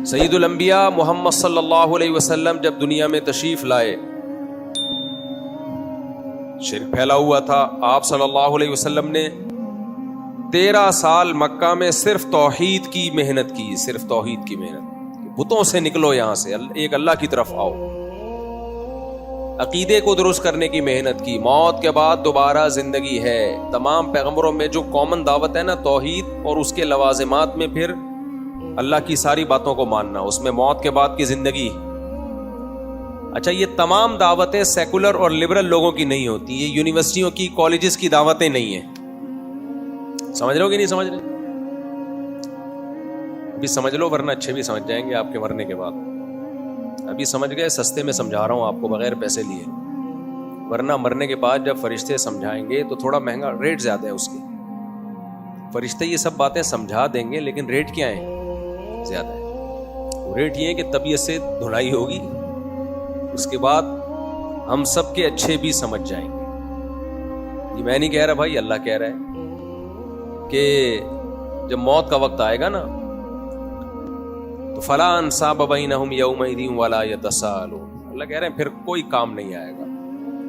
سید الانبیاء محمد صلی اللہ علیہ وسلم جب دنیا میں تشریف لائے، شرک پھیلا ہوا تھا. آپ صلی اللہ علیہ وسلم نے 13 سال مکہ میں صرف توحید کی محنت کی، صرف توحید کی محنت. بتوں سے نکلو، یہاں سے ایک اللہ کی طرف آؤ. عقیدے کو درست کرنے کی محنت کی. موت کے بعد دوبارہ زندگی ہے. تمام پیغمبروں میں جو کامن دعوت ہے نا، توحید اور اس کے لوازمات میں پھر اللہ کی ساری باتوں کو ماننا، اس میں موت کے بعد کی زندگی. اچھا، یہ تمام دعوتیں سیکولر اور لبرل لوگوں کی نہیں ہوتی، یہ یونیورسٹیوں کی، کالجز کی دعوتیں نہیں ہیں. سمجھ رہے ہو کہ نہیں سمجھ رہے؟ ابھی سمجھ لو، ورنہ اچھے بھی سمجھ جائیں گے آپ کے مرنے کے بعد. ابھی سمجھ گئے، سستے میں سمجھا رہا ہوں آپ کو بغیر پیسے لیے، ورنہ مرنے کے بعد جب فرشتے سمجھائیں گے تو تھوڑا مہنگا، ریٹ زیادہ ہے اس کے. فرشتے یہ سب باتیں سمجھا دیں گے لیکن ریٹ کیا ہے؟ زیادہ ہے. ریٹ یہ ہے کہ طبیعت سے دھلائی ہوگی، اس کے بعد ہم سب کے اچھے بھی سمجھ جائیں گے. یہ میں نہیں کہہ رہا بھائی، اللہ کہہ رہا ہے کہ جب موت کا وقت آئے گا نا تو فلا انساب بینہم یومئذ ولا یتساءلون. اللہ کہہ رہے ہیں پھر کوئی کام نہیں آئے گا،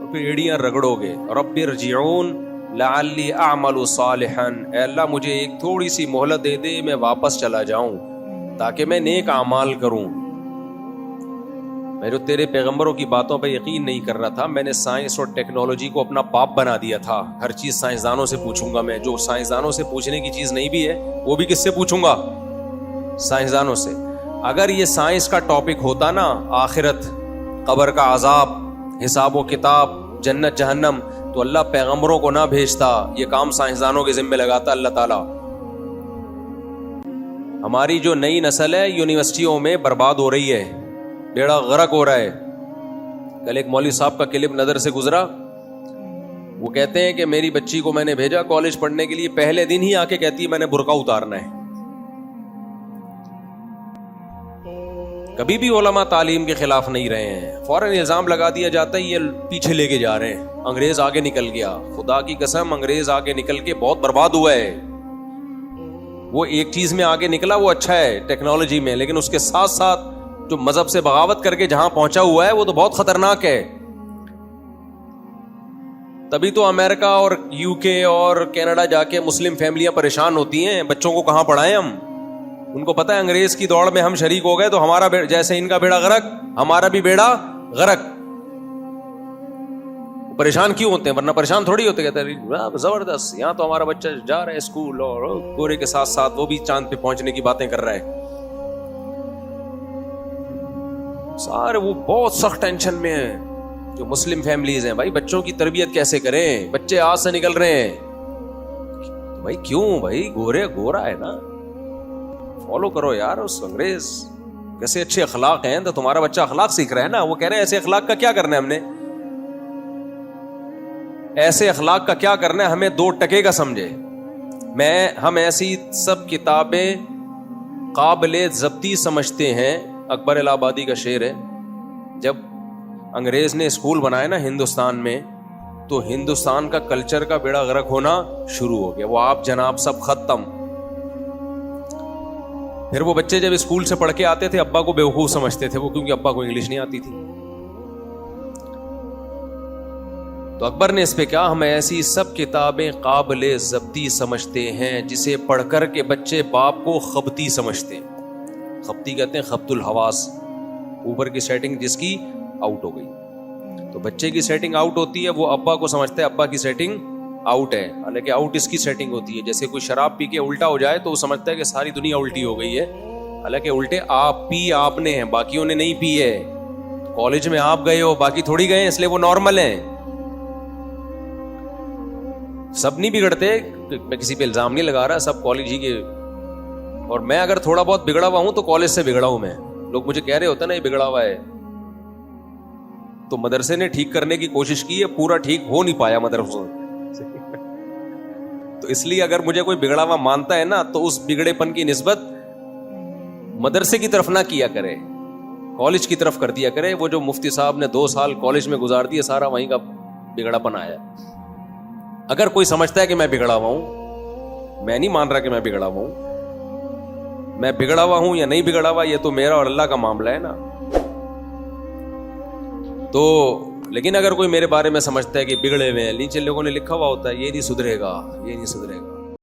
اور پھر ایڑیاں رگڑو گے. رب ارجعون لعلی اعمل صالحا، اے اللہ مجھے ایک تھوڑی سی مہلت دے دے، میں واپس چلا جاؤں تاکہ میں نیک اعمال کروں. میں جو تیرے پیغمبروں کی باتوں پہ یقین نہیں کر رہا تھا، میں نے سائنس اور ٹیکنالوجی کو اپنا پاپ بنا دیا تھا. ہر چیز سائنسدانوں سے پوچھوں گا میں، جو سائنسدانوں سے پوچھنے کی چیز نہیں بھی ہے وہ بھی کس سے پوچھوں گا؟ سائنسدانوں سے. اگر یہ سائنس کا ٹاپک ہوتا نا، آخرت، قبر کا عذاب، حساب و کتاب، جنت جہنم، تو اللہ پیغمبروں کو نہ بھیجتا، یہ کام سائنسدانوں کے ذمہ لگاتا اللہ تعالیٰ. ہماری جو نئی نسل ہے یونیورسٹیوں میں برباد ہو رہی ہے، بیڑا غرق ہو رہا ہے. کل ایک مولوی صاحب کا کلپ نظر سے گزرا، وہ کہتے ہیں کہ میری بچی کو میں نے بھیجا کالج پڑھنے کے لیے، پہلے دن ہی آ کے کہتی ہے میں نے برقع اتارنا ہے. کبھی بھی علماء تعلیم کے خلاف نہیں رہے ہیں، فوراً الزام لگا دیا جاتا ہے یہ پیچھے لے کے جا رہے ہیں، انگریز آگے نکل گیا. خدا کی قسم، انگریز آگے نکل کے بہت برباد ہوا ہے. وہ ایک چیز میں آگے نکلا وہ اچھا ہے، ٹیکنالوجی میں، لیکن اس کے ساتھ ساتھ جو مذہب سے بغاوت کر کے جہاں پہنچا ہوا ہے وہ تو بہت خطرناک ہے. تبھی تو امریکہ اور یو کے اور کینیڈا جا کے مسلم فیملیاں پریشان ہوتی ہیں، بچوں کو کہاں پڑھائیں ہم. ان کو پتہ ہے انگریز کی دوڑ میں ہم شریک ہو گئے تو ہمارا جیسے ان کا بیڑا غرق، ہمارا بھی بیڑا غرق. پریشان کیوں ہوتے ہیں؟ ورنہ پریشان تھوڑی ہوتے. کہتے ہیں زبردست، یہاں تو ہمارا بچہ جا رہا ہے اسکول اور گورے کے ساتھ ساتھ وہ بھی چاند پہ پہنچنے کی باتیں کر رہا ہے. سارے وہ بہت سخت ٹینشن میں ہیں جو مسلم فیملیز ہیں. بھائی بچوں کی تربیت کیسے کریں؟ بچے آج سے نکل رہے ہیں. بھائی کیوں؟ بھائی گورا ہے نا، فالو کرو یار اس انگریز. کیسے اچھے اخلاق ہیں تو تمہارا بچہ اخلاق سیکھ رہا ہے نا. وہ کہہ رہے ہیں ایسے اخلاق کا کیا کرنا ہے ہم نے، ایسے اخلاق کا کیا کرنا ہے، ہمیں 2 ٹکے کا سمجھے. ہم ایسی سب کتابیں قابل ضبطی سمجھتے ہیں. اکبر الہ آبادی کا شعر ہے، جب انگریز نے اسکول بنائے نا ہندوستان میں تو ہندوستان کا کلچر کا بیڑا غرق ہونا شروع ہو گیا. وہ آپ جناب سب ختم. پھر وہ بچے جب اسکول سے پڑھ کے آتے تھے ابا کو بیوقوف سمجھتے تھے وہ، کیونکہ ابا کو انگلش نہیں آتی تھی. تو اکبر نے اس پہ کہا، ہم ایسی سب کتابیں قابل ضبطی سمجھتے ہیں جسے پڑھ کر کے بچے باپ کو خبتی سمجھتے ہیں. خبتی کہتے ہیں خبط الحواس، اوپر کی سیٹنگ جس کی آؤٹ ہو گئی. تو بچے کی سیٹنگ آؤٹ ہوتی ہے، وہ ابا کو سمجھتا ہے ابا کی سیٹنگ آؤٹ ہے، حالانکہ آؤٹ اس کی سیٹنگ ہوتی ہے. جیسے کوئی شراب پی کے الٹا ہو جائے تو وہ سمجھتا ہے کہ ساری دنیا الٹی ہو گئی ہے، حالانکہ الٹے آپ نے ہیں، باقیوں نے نہیں پی ہے. کالج میں آپ گئے ہو، باقی تھوڑی گئے ہیں، اس لیے وہ نارمل ہیں. سب نہیں بگڑتے، میں کسی پہ الزام نہیں لگا رہا، سب کالج ہی کے. اور میں اگر تھوڑا بہت بگڑا ہوا ہوں تو کالج سے بگڑا ہوں میں. لوگ مجھے کہہ رہے ہوتے نا یہ بگڑا ہوا ہے، تو مدرسے نے ٹھیک کرنے کی کوشش کی ہے، پورا ٹھیک ہو نہیں پایا مدرسوں. تو اس لیے اگر مجھے کوئی بگڑا ہوا مانتا ہے نا تو اس بگڑے پن کی نسبت مدرسے کی طرف نہ کیا کرے، کالج کی طرف کر دیا کرے. وہ جو مفتی صاحب نے 2 سال کالج میں گزار دیے، سارا وہیں کا بگڑا پن آیا. اگر کوئی سمجھتا ہے کہ میں بگڑا ہوا ہوں، میں نہیں مان رہا کہ میں بگڑا ہوا ہوں، میں بگڑا ہوا ہوں یا نہیں بگڑا ہوا یہ تو میرا اور اللہ کا معاملہ ہے نا. تو لیکن اگر کوئی میرے بارے میں سمجھتا ہے کہ بگڑے ہوئے ہیں, نیچے لوگوں نے لکھا ہوا ہوتا ہے یہ نہیں سدھرے گا, یہ نہیں سدھرے گا.